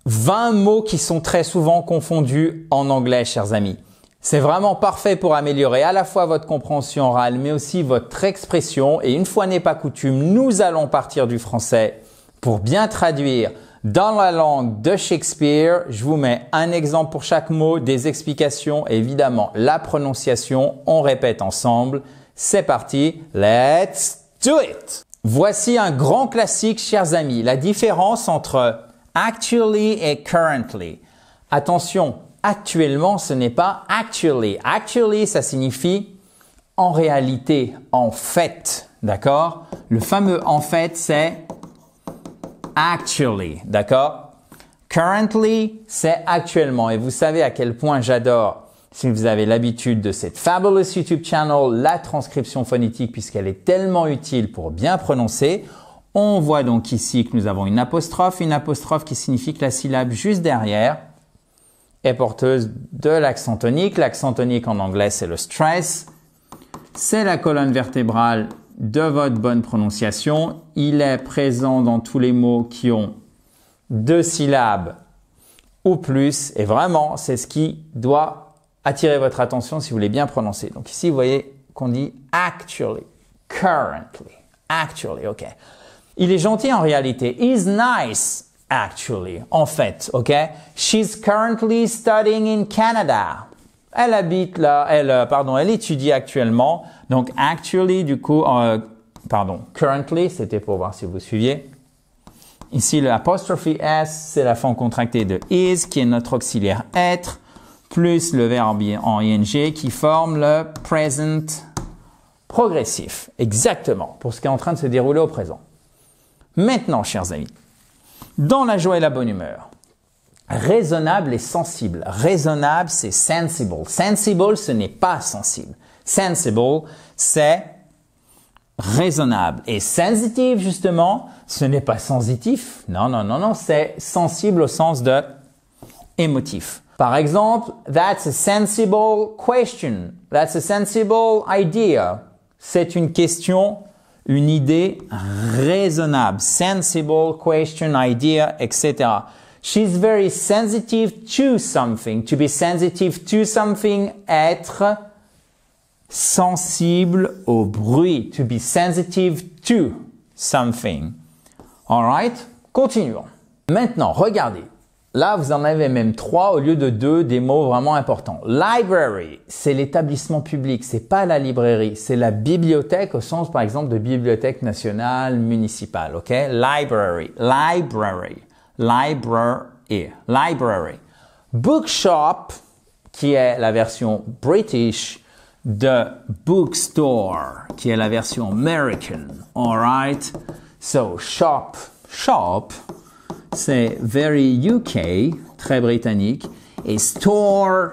20 mots qui sont très souvent confondus en anglais, chers amis. C'est vraiment parfait pour améliorer à la fois votre compréhension orale, mais aussi votre expression. Et une fois n'est pas coutume, nous allons partir du français pour bien traduire dans la langue de Shakespeare. Je vous mets un exemple pour chaque mot, des explications, évidemment la prononciation. On répète ensemble. C'est parti, let's do it! Voici un grand classique, chers amis, la différence entre actually et currently. Attention, actuellement, ce n'est pas actually. Actually, ça signifie en réalité, en fait, d'accord? Le fameux en fait, c'est actually, d'accord? Currently, c'est actuellement. Et vous savez à quel point j'adore, si vous avez l'habitude de cette fabulous YouTube channel, la transcription phonétique, puisqu'elle est tellement utile pour bien prononcer. On voit donc ici que nous avons une apostrophe qui signifie que la syllabe juste derrière est porteuse de l'accent tonique. L'accent tonique en anglais, c'est le stress. C'est la colonne vertébrale de votre bonne prononciation. Il est présent dans tous les mots qui ont 2 syllabes ou plus. Et vraiment, c'est ce qui doit attirer votre attention si vous voulez bien prononcer. Donc ici, vous voyez qu'on dit actually, currently, actually, ok. Il est gentil en réalité. He's nice, actually, en fait, ok. She's currently studying in Canada. Elle habite là, elle étudie actuellement. Donc actually, du coup, currently, c'était pour voir si vous suiviez. Ici, l'apostrophe S, c'est la forme contractée de is, qui est notre auxiliaire être, plus le verbe en ing qui forme le present progressif. Exactement, pour ce qui est en train de se dérouler au présent. Maintenant, chers amis, dans la joie et la bonne humeur, raisonnable et sensible. Raisonnable, c'est sensible. Sensible, ce n'est pas sensible. Sensible, c'est raisonnable. Et sensitive, justement, ce n'est pas sensitif. Non, c'est sensible au sens de émotif. Par exemple, that's a sensible question. That's a sensible idea. C'est une question, une idée raisonnable. Sensible question, idea, etc. She's very sensitive to something. To be sensitive to something, être sensible au bruit. To be sensitive to something. Alright? Continuons. Maintenant, regardez. Là, vous en avez même 3 au lieu de 2, des mots vraiment importants. Library, c'est l'établissement public, c'est pas la librairie, c'est la bibliothèque au sens, par exemple, de bibliothèque nationale, municipale, ok? Library, library, library, library. Bookshop, qui est la version British de bookstore, qui est la version American, alright? So, shop, c'est very UK, très britannique, et store,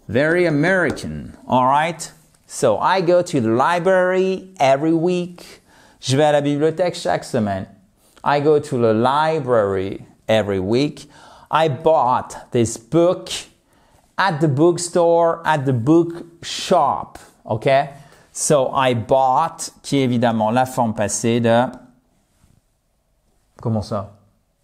very American, alright? So, I go to the library every week. Je vais à la bibliothèque chaque semaine. I go to the library every week. I bought this book at the bookstore, at the bookshop, okay? So, I bought, qui est évidemment la forme passée de... Comment ça?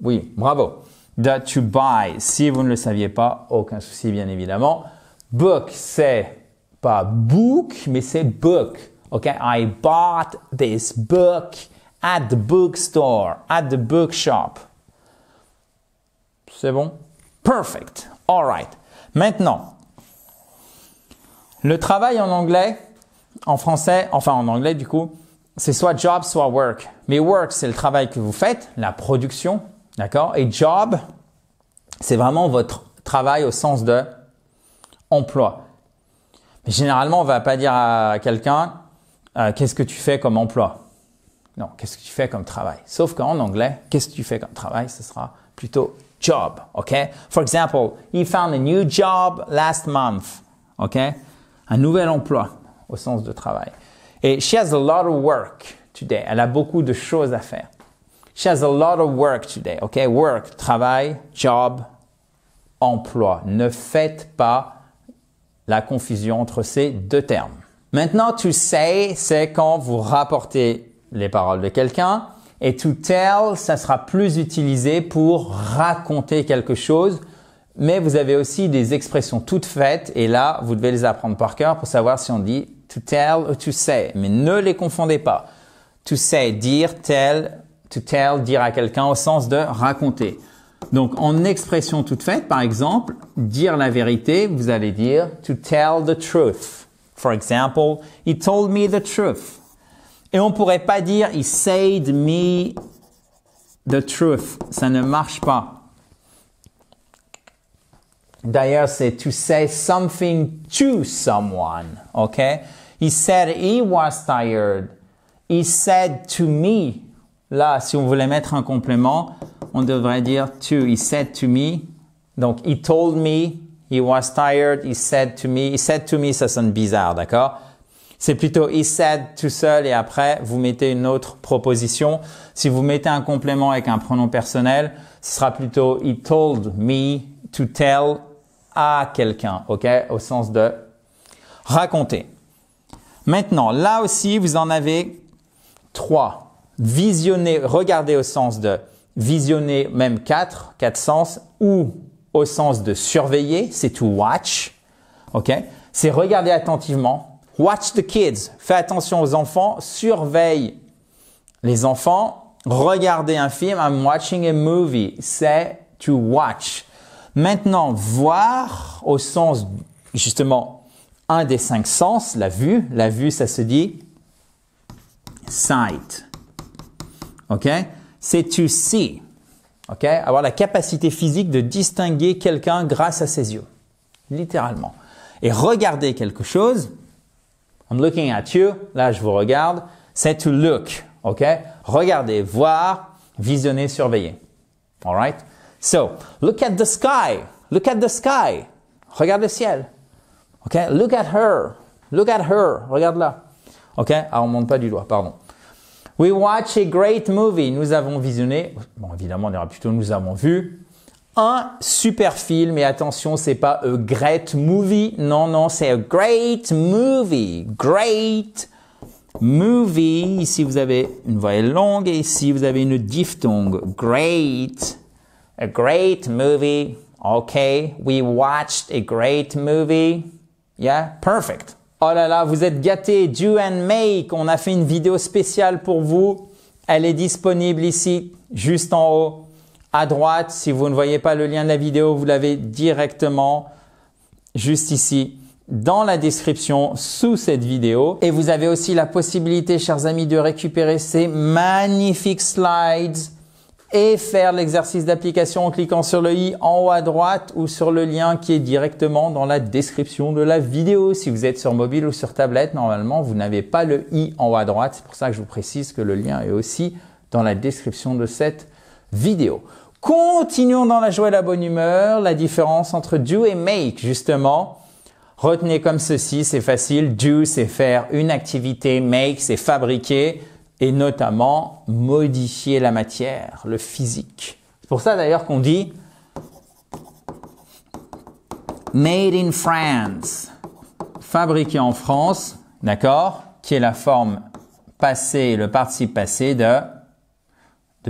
Oui, bravo. De to buy. Si vous ne le saviez pas, aucun souci, bien évidemment. Book, c'est pas book, mais c'est book. OK? I bought this book at the bookstore, at the bookshop. C'est bon? Perfect. All right. Maintenant, le travail en anglais, en français, enfin en anglais du coup, c'est soit job, soit work. Mais work, c'est le travail que vous faites, la production, d'accord? Et job, c'est vraiment votre travail au sens de emploi. Mais généralement, on va pas dire à quelqu'un qu'est-ce que tu fais comme emploi? Non, qu'est-ce que tu fais comme travail? Sauf qu'en anglais, qu'est-ce que tu fais comme travail? Ce sera plutôt job, ok? For example, he found a new job last month, ok? Un nouvel emploi au sens de travail. Et she has a lot of work today. Elle a beaucoup de choses à faire. She has a lot of work today. OK? Work, travail, job, emploi. Ne faites pas la confusion entre ces 2 termes. Maintenant, to say, c'est quand vous rapportez les paroles de quelqu'un. Et to tell, ça sera plus utilisé pour raconter quelque chose. Mais vous avez aussi des expressions toutes faites et là, vous devez les apprendre par cœur pour savoir si on dit to tell ou to say. Mais ne les confondez pas. To say, dire, tell, to tell, dire à quelqu'un au sens de raconter. Donc, en expression toute faite, par exemple, dire la vérité, vous allez dire to tell the truth. For example, he told me the truth. Et on pourrait pas dire he said me the truth. Ça ne marche pas. D'ailleurs, c'est to say something to someone. Okay? He said he was tired. He said to me. Là, si on voulait mettre un complément, on devrait dire to. He said to me. Donc, he told me he was tired. He said to me. He said to me, ça sonne bizarre, d'accord? C'est plutôt he said tout seul et après, vous mettez une autre proposition. Si vous mettez un complément avec un pronom personnel, ce sera plutôt he told me to tell à quelqu'un, ok? Au sens de raconter. Maintenant, là aussi, vous en avez 3. Visionner, regarder au sens de visionner, même 4 sens, ou au sens de surveiller, c'est to watch, ok? C'est regarder attentivement. Watch the kids. Fais attention aux enfants. Surveille les enfants. Regardez un film. I'm watching a movie. C'est to watch. Maintenant, voir au sens, justement, un des 5 sens, la vue. La vue, ça se dit sight. OK? C'est to see. OK? Avoir la capacité physique de distinguer quelqu'un grâce à ses yeux. Littéralement. Et regarder quelque chose, I'm looking at you. Là, je vous regarde. C'est to look. OK? Regardez, voir, visionner, surveiller. All right? So, look at the sky. Look at the sky. Regarde le ciel. OK? Look at her. Look at her. Regarde-la. OK? Ah, on ne monte pas du doigt, pardon. We watch a great movie. Nous avons visionné, bon, évidemment, on dira plutôt nous avons vu un super film. Et attention, c'est pas a great movie. Non, non, c'est a great movie. Great movie. Ici, vous avez une voyelle longue et ici, vous avez une diphtongue. Great. A great movie. Okay. We watched a great movie. Yeah. Perfect. Oh là là, vous êtes gâtés. Do and make. On a fait une vidéo spéciale pour vous. Elle est disponible ici, juste en haut. À droite, si vous ne voyez pas le lien de la vidéo, vous l'avez directement juste ici dans la description sous cette vidéo. Et vous avez aussi la possibilité, chers amis, de récupérer ces magnifiques slides et faire l'exercice d'application en cliquant sur le i en haut à droite ou sur le lien qui est directement dans la description de la vidéo. Si vous êtes sur mobile ou sur tablette, normalement, vous n'avez pas le i en haut à droite. C'est pour ça que je vous précise que le lien est aussi dans la description de cette vidéo. Continuons dans la joie et la bonne humeur, la différence entre do et make, justement. Retenez comme ceci, c'est facile. Do, c'est faire une activité. Make, c'est fabriquer et notamment modifier la matière, le physique. C'est pour ça d'ailleurs qu'on dit made in France, fabriqué en France, d'accord, qui est la forme passée, le participe passé de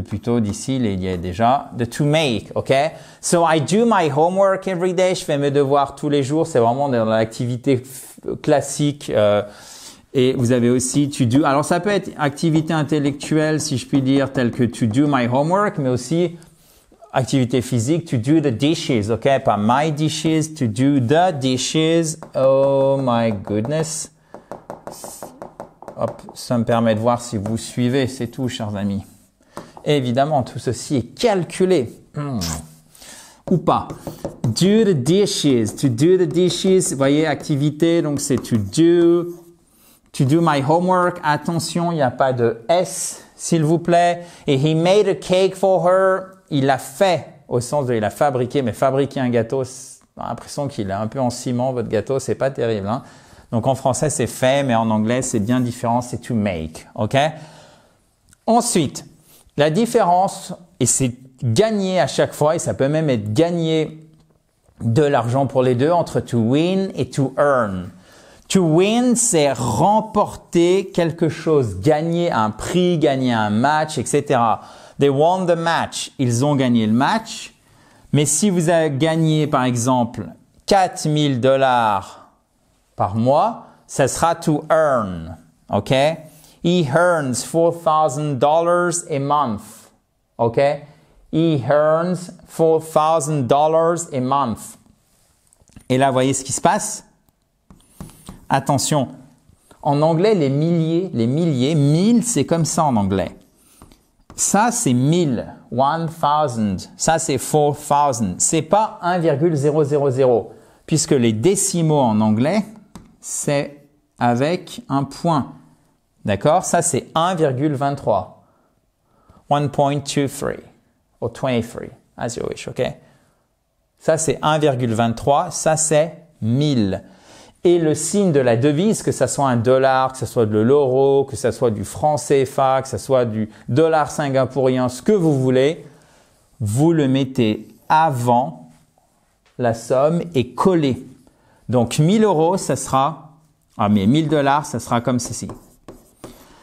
plutôt d'ici, il y a déjà de to make, ok? So I do my homework every day. Je fais mes devoirs tous les jours. C'est vraiment dans l'activité classique. Et vous avez aussi to do. Alors ça peut être activité intellectuelle, si je puis dire, telle que to do my homework, mais aussi activité physique, to do the dishes, ok? Pas my dishes, to do the dishes. Oh my goodness. Hop, ça me permet de voir si vous suivez, c'est tout, chers amis. Évidemment, tout ceci est calculé. Ou pas. Do the dishes. To do the dishes. Vous voyez, activité, donc c'est to do. To do my homework. Attention, il n'y a pas de S, s'il vous plaît. Et he made a cake for her. Il a fait, au sens de il a fabriqué, mais fabriquer un gâteau, j'ai l'impression qu'il est un peu en ciment, votre gâteau, c'est pas terrible, hein. Donc en français, c'est fait, mais en anglais, c'est bien différent, c'est to make. OK? Ensuite, la différence, et c'est gagner à chaque fois, et ça peut même être gagner de l'argent pour les deux, entre to win et to earn. To win, c'est remporter quelque chose, gagner un prix, gagner un match, etc. They won the match. Ils ont gagné le match. Mais si vous avez gagné, par exemple, $4 000 par mois, ça sera to earn. OK? He earns $4,000 a month. OK? He earns $4,000 a month. Et là, voyez ce qui se passe? Attention, en anglais, les milliers, 1000, c'est comme ça en anglais. Ça, c'est 1000, 1000. Ça, c'est 4000. C'est pas 1,000, puisque les décimaux en anglais, c'est avec un point. D'accord? Ça, c'est 1,23. 1.23 ou 23, as you wish, ok? Ça, c'est 1,23. Ça, c'est 1000. Et le signe de la devise, que ce soit un dollar, que ce soit de l'euro, que ce soit du franc CFA, que ce soit du dollar singapourien, ce que vous voulez, vous le mettez avant la somme et collé. Donc 1000 euros, ça sera, mais 1000 $, ça sera comme ceci.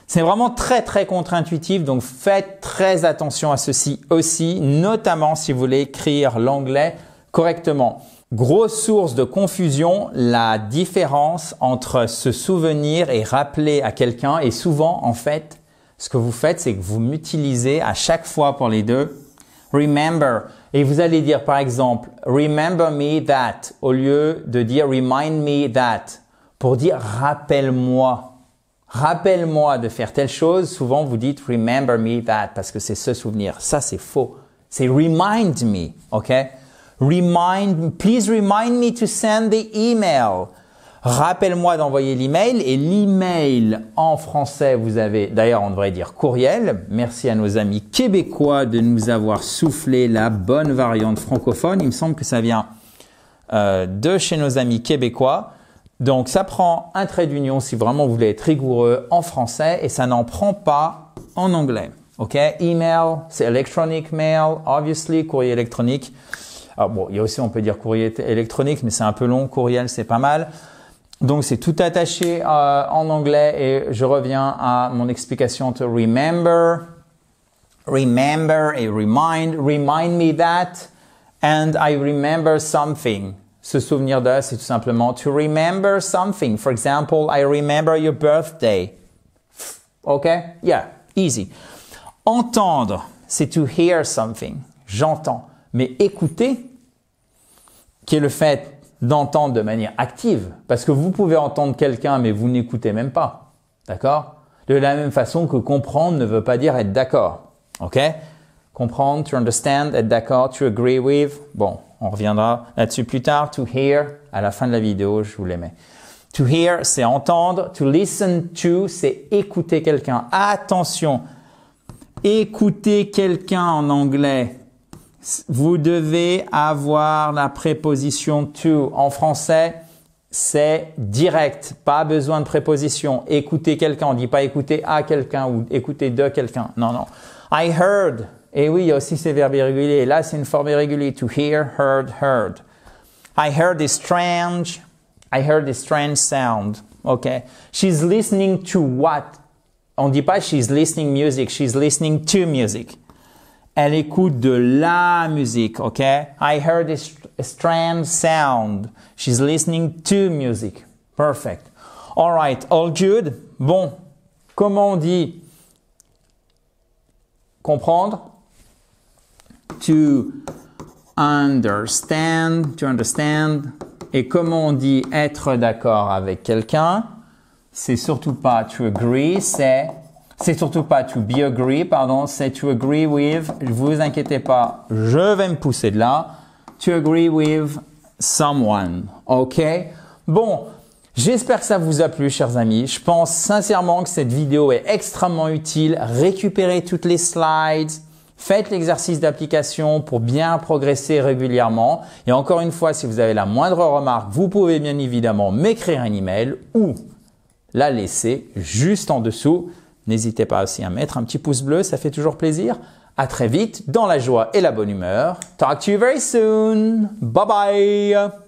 C'est vraiment très très contre-intuitif, donc faites très attention à ceci aussi, notamment si vous voulez écrire l'anglais correctement. Grosse source de confusion, la différence entre se souvenir et rappeler à quelqu'un. Et souvent, en fait, ce que vous faites, c'est que vous m'utilisez à chaque fois pour les deux. Remember. Et vous allez dire, par exemple, remember me that, au lieu de dire remind me that. Pour dire rappelle-moi. Rappelle-moi de faire telle chose. Souvent, vous dites remember me that parce que c'est se souvenir. Ça, c'est faux. C'est remind me. OK? Please remind me to send the email. Rappelle-moi d'envoyer l'email. Et l'email en français, vous avez, d'ailleurs, on devrait dire courriel. Merci à nos amis québécois de nous avoir soufflé la bonne variante francophone. Il me semble que ça vient de chez nos amis québécois. Donc, ça prend un trait d'union si vraiment vous voulez être rigoureux en français et ça n'en prend pas en anglais. OK? Email, c'est electronic mail, obviously, courrier électronique. Alors bon, il y a aussi, on peut dire courrier électronique, mais c'est un peu long. Courriel, c'est pas mal. Donc, c'est tout attaché en anglais et je reviens à mon explication de remember et remind. Remind me that and I remember something. Se souvenir de, c'est tout simplement to remember something. For example, I remember your birthday. OK? Yeah, easy. Entendre, c'est to hear something. J'entends. Mais écouter, qui est le fait d'entendre de manière active, parce que vous pouvez entendre quelqu'un, mais vous n'écoutez même pas. D'accord? De la même façon que comprendre ne veut pas dire être d'accord. OK? Comprendre, to understand, être d'accord, to agree with. Bon, on reviendra là-dessus plus tard. To hear, à la fin de la vidéo, je vous les mets. To hear, c'est entendre. To listen to, c'est écouter quelqu'un. Attention, écouter quelqu'un en anglais. Vous devez avoir la préposition to. En français, c'est direct. Pas besoin de préposition. Écouter quelqu'un. On ne dit pas écouter à quelqu'un ou écouter de quelqu'un. Non, non. I heard. Et oui, il y a aussi ces verbes irréguliers. Là, c'est une forme irrégulière. To hear, heard, heard. I heard a strange sound. Okay. She's listening to what? On ne dit pas she's listening music. She's listening to music. Elle écoute de la musique, OK? I heard a strange sound. She's listening to music. Perfect. All right, all good? Bon, comment on dit comprendre? To understand. Et comment on dit être d'accord avec quelqu'un? C'est surtout pas to agree, c'est surtout pas to be agree, pardon, c'est to agree with, vous inquiétez pas, je vais me pousser de là, to agree with someone, ok? Bon, j'espère que ça vous a plu, chers amis. Je pense sincèrement que cette vidéo est extrêmement utile. Récupérez toutes les slides, faites l'exercice d'application pour bien progresser régulièrement. Et encore une fois, si vous avez la moindre remarque, vous pouvez bien évidemment m'écrire un email ou la laisser juste en dessous. N'hésitez pas aussi à mettre un petit pouce bleu, ça fait toujours plaisir. À très vite, dans la joie et la bonne humeur. Talk to you very soon. Bye bye.